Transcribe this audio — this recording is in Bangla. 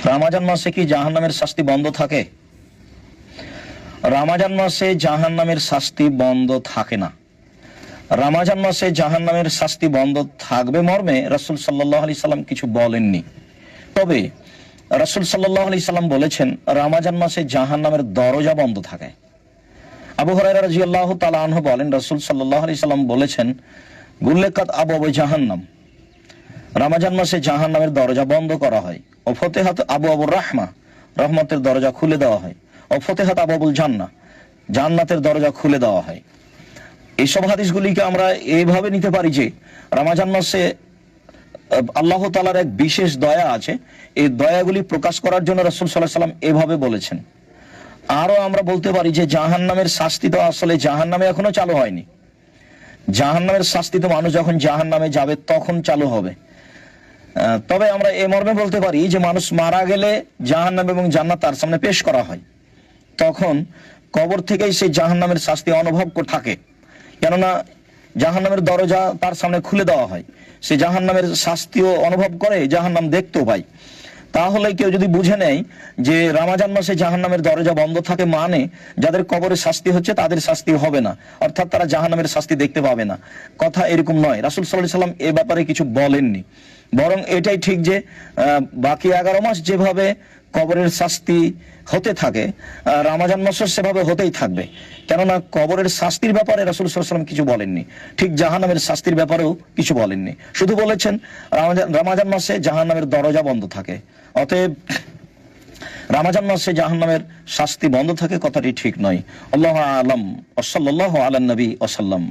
রমজান মাসে কি জাহান্নামের শাস্তি বন্ধ থাকে? রমজান মাসে জাহান্নামের শাস্তি বন্ধ থাকে না। রমজান মাসে জাহান্নামের শাস্তি বন্ধ থাকবে মর্মে রাসূল সাল্লাল্লাহু আলাইহি সাল্লাম কিছু বলেননি। তবে রাসূল সাল্লাল্লাহু আলাইহি সাল্লাম বলেছেন রমজান মাসে জাহান্নামের দরজা বন্ধ থাকে। আবু হুরায়রা রাদিয়াল্লাহু তাআলা আনহু বলেন, রাসূল সাল্লাল্লাহু আলাইহি সাল্লাম বলেছেন, গুল্লিকাত আবওয়াবু জাহান্নাম, রমজান মাসে জাহান্নামের দরজা বন্ধ করা হয়। ও ফতিহাত আবওয়াবুর রাহমা, রহমতের দরজা খুলে দেওয়া হয়। ও ফতিহাত আবওয়াবুল জান্নাহ, জান্নাতের দরজা খুলে দেওয়া হয়। এইসব হাদিসগুলিকে আমরা এইভাবে নিতে পারি যে রমজান মাসে আল্লাহ তাআলার এক বিশেষ দয়া আছে, এই দয়াগুলি প্রকাশ করার জন্য রাসূল সাল্লাল্লাহু আলাইহি সাল্লাম এভাবে বলেছেন। আরো আমরা বলতে পারি যে জাহান্নামের শাস্তি তো আসলে জাহান্নামে এখনো চালু হয়নি। জাহান্নামের শাস্তি তো মানুষ যখন জাহান্নামে যাবে তখন চালু হবে। তবে আমরা এ মর্মে বলতে পারি যে মানুষ মারা গেলে জাহান্নাম এবং জান্নাত তার সামনে পেশ করা হয়, তখন কবর থেকেই সেই জাহান্নামের শাস্তি অনুভব করে থাকে, কেননা জাহান্নামের দরজা তার সামনে খুলে দেওয়া হয়। সে জাহান্নামের শাস্তিও অনুভব করে, জাহান্নাম দেখতেও পায়। তাহলে কেউ যদি বুঝে নেয় যে রমজান মাসে জাহান্নামের দরজা বন্ধ থাকে মানে যাদের কবরে শাস্তি হচ্ছে তাদের শাস্তি হবে না, অর্থাৎ তারা জাহান্নামের শাস্তি দেখতে পাবে না। কথা এরকম নয়। রাসূল সাল্লাল্লাহু আলাইহি সাল্লাম এ ব্যাপারে কিছু বলেননি, বরং এটাই ঠিক যে বাকি 11 মাস যেভাবে কবরের শাস্তি হতে থাকে রমজান মাসও সেভাবে হতেই থাকবে, কেননা কবরের শাস্তির ব্যাপারে রাসূল সাল্লাল্লাহু আলাইহি সাল্লাম কিছু বলেননি, ঠিক জাহান্নামের শাস্তির ব্যাপারেও কিছু বলেননি। শুধু বলেছেন রমজান মাসে জাহান্নামের দরজা বন্ধ থাকে। অতএব রমজান মাসে জাহান্নামের শাস্তি বন্ধ থাকে কথাটি ঠিক নয়। আল্লাহু আ'লাম। ওয়া সাল্লাল্লাহু আলা নবী ওয়া সাল্লাম।